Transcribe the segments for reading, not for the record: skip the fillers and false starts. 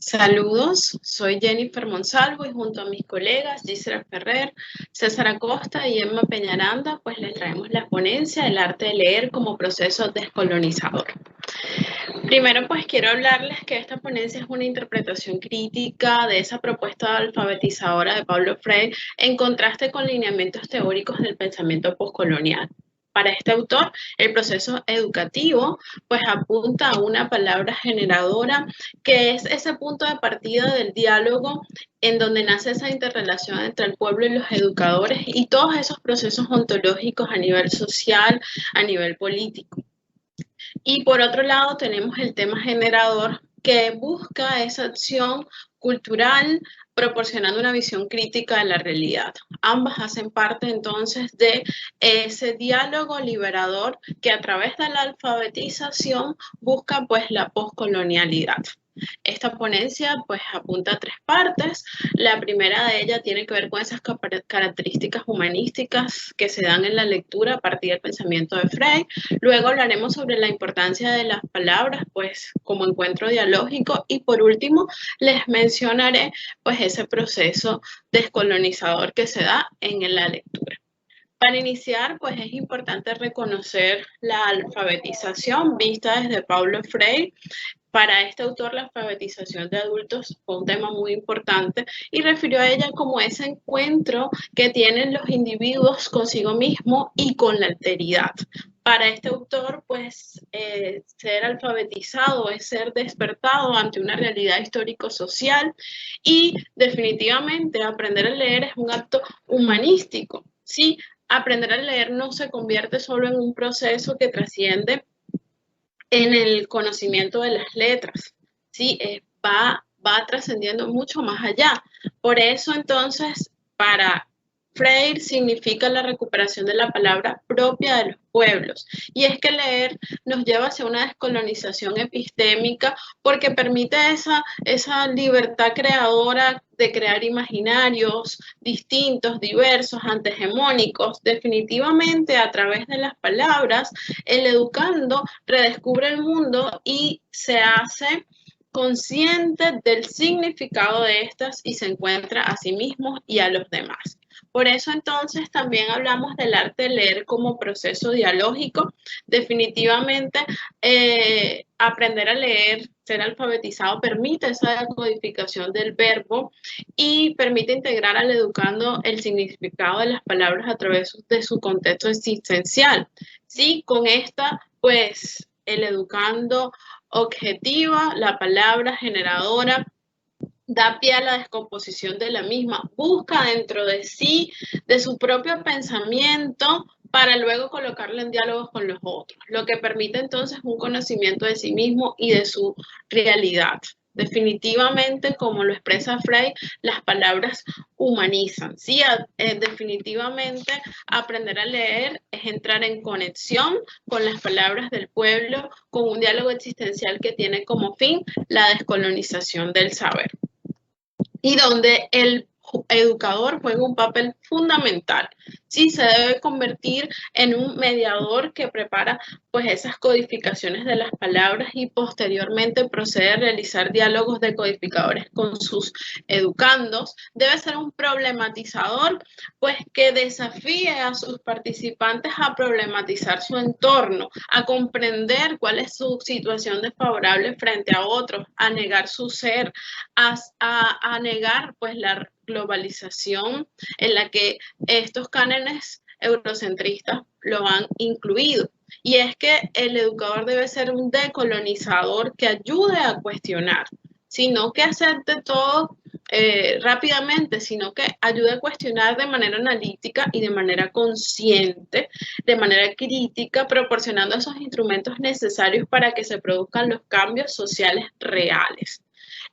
Saludos, soy Jennifer Monsalvo y junto a mis colegas Gisela Ferrer, César Acosta y Emma Peñaranda, pues les traemos la ponencia del arte de leer como proceso descolonizador. Primero, pues quiero hablarles que esta ponencia es una interpretación crítica de esa propuesta alfabetizadora de Paulo Freire en contraste con lineamientos teóricos del pensamiento postcolonial. Para este autor, el proceso educativo pues apunta a una palabra generadora que es ese punto de partida del diálogo en donde nace esa interrelación entre el pueblo y los educadores y todos esos procesos ontológicos a nivel social, a nivel político. Y por otro lado tenemos el tema generador que busca esa acción cultural proporcionando una visión crítica de la realidad. Ambas hacen parte entonces de ese diálogo liberador que a través de la alfabetización busca pues la poscolonialidad. Esta ponencia pues apunta a tres partes. La primera de ellas tiene que ver con esas características humanísticas que se dan en la lectura a partir del pensamiento de Freire. Luego hablaremos sobre la importancia de las palabras pues como encuentro dialógico y por último les mencionaré pues ese proceso descolonizador que se da en la lectura. Para iniciar, pues es importante reconocer la alfabetización vista desde Paulo Freire. Para este autor, la alfabetización de adultos fue un tema muy importante y refirió a ella como ese encuentro que tienen los individuos consigo mismo y con la alteridad. Para este autor, pues, ser alfabetizado es ser despertado ante una realidad histórico-social y definitivamente aprender a leer es un acto humanístico, ¿sí? Aprender a leer no se convierte solo en un proceso que trasciende en el conocimiento de las letras, ¿sí? Va trascendiendo mucho más allá. Por eso, entonces, para Freire significa la recuperación de la palabra propia de los pueblos. Y es que leer nos lleva hacia una descolonización epistémica porque permite esa libertad creadora de crear imaginarios distintos, diversos, antehegemónicos. Definitivamente, a través de las palabras, el educando redescubre el mundo y se hace consciente del significado de estas y se encuentra a sí mismo y a los demás. Por eso entonces también hablamos del arte de leer como proceso dialógico. Definitivamente aprender a leer, ser alfabetizado, permite esa codificación del verbo y permite integrar al educando el significado de las palabras a través de su contexto existencial. Sí, con esta, pues, el educando objetiva, la palabra generadora, da pie a la descomposición de la misma, busca dentro de sí, de su propio pensamiento, para luego colocarlo en diálogos con los otros, lo que permite entonces un conocimiento de sí mismo y de su realidad. Definitivamente, como lo expresa Freire, las palabras humanizan. Sí, definitivamente aprender a leer es entrar en conexión con las palabras del pueblo, con un diálogo existencial que tiene como fin la descolonización del saber y donde el educador juega un papel fundamental. Sí, se debe convertir en un mediador que prepara pues esas codificaciones de las palabras y posteriormente procede a realizar diálogos de codificadores con sus educandos. Debe ser un problematizador pues que desafíe a sus participantes a problematizar su entorno, a comprender cuál es su situación desfavorable frente a otros, a negar su ser, a negar pues la globalización en la que estos cánones eurocentristas lo han incluido. Y es que el educador debe ser un decolonizador que ayude a cuestionar, sino que acepte todo rápidamente, sino que ayude a cuestionar de manera analítica y de manera consciente, de manera crítica, proporcionando esos instrumentos necesarios para que se produzcan los cambios sociales reales.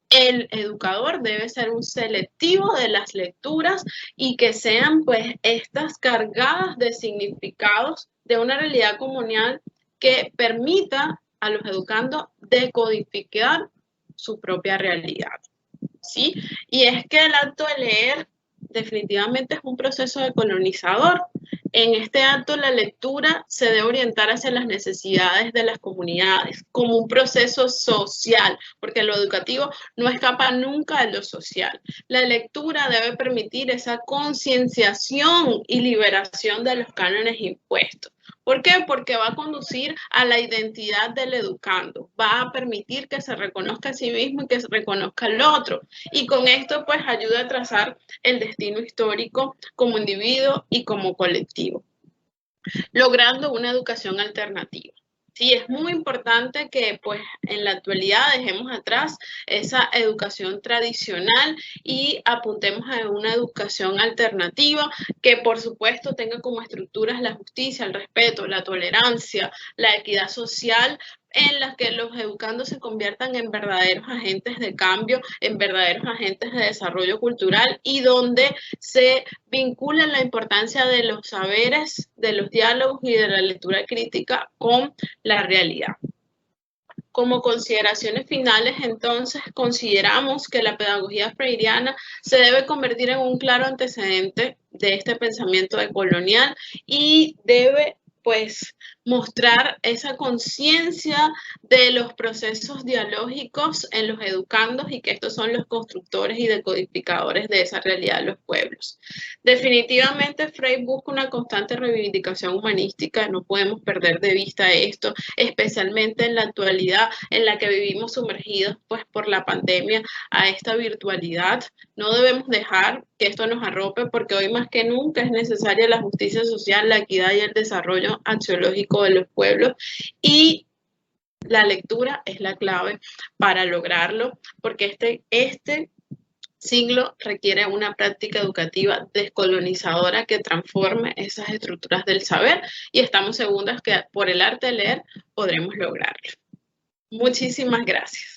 El educador debe ser un selectivo de las lecturas y que sean pues estas cargadas de significados de una realidad comunal que permita a los educandos decodificar su propia realidad. ¿Sí? Y es que el acto de leer definitivamente es un proceso decolonizador. En este acto, la lectura se debe orientar hacia las necesidades de las comunidades como un proceso social, porque lo educativo no escapa nunca de lo social. La lectura debe permitir esa concienciación y liberación de los cánones impuestos. ¿Por qué? Porque va a conducir a la identidad del educando, va a permitir que se reconozca a sí mismo y que se reconozca al otro. Y con esto, pues, ayuda a trazar el destino histórico como individuo y como colectivo, logrando una educación alternativa. Sí, es muy importante que pues en la actualidad dejemos atrás esa educación tradicional y apuntemos a una educación alternativa que por supuesto tenga como estructuras la justicia, el respeto, la tolerancia, la equidad social, en las que los educandos se conviertan en verdaderos agentes de cambio, en verdaderos agentes de desarrollo cultural y donde se vincula la importancia de los saberes, de los diálogos y de la lectura crítica con la realidad. Como consideraciones finales, entonces, consideramos que la pedagogía freiriana se debe convertir en un claro antecedente de este pensamiento decolonial y debe pues mostrar esa conciencia de los procesos dialógicos en los educandos y que estos son los constructores y decodificadores de esa realidad de los pueblos. Definitivamente Freire busca una constante reivindicación humanística, no podemos perder de vista esto, especialmente en la actualidad en la que vivimos sumergidos pues por la pandemia a esta virtualidad. No debemos dejar que esto nos arrope porque hoy más que nunca es necesaria la justicia social, la equidad y el desarrollo axiológico de los pueblos y la lectura es la clave para lograrlo porque este siglo requiere una práctica educativa descolonizadora que transforme esas estructuras del saber y estamos seguras que por el arte de leer podremos lograrlo. Muchísimas gracias.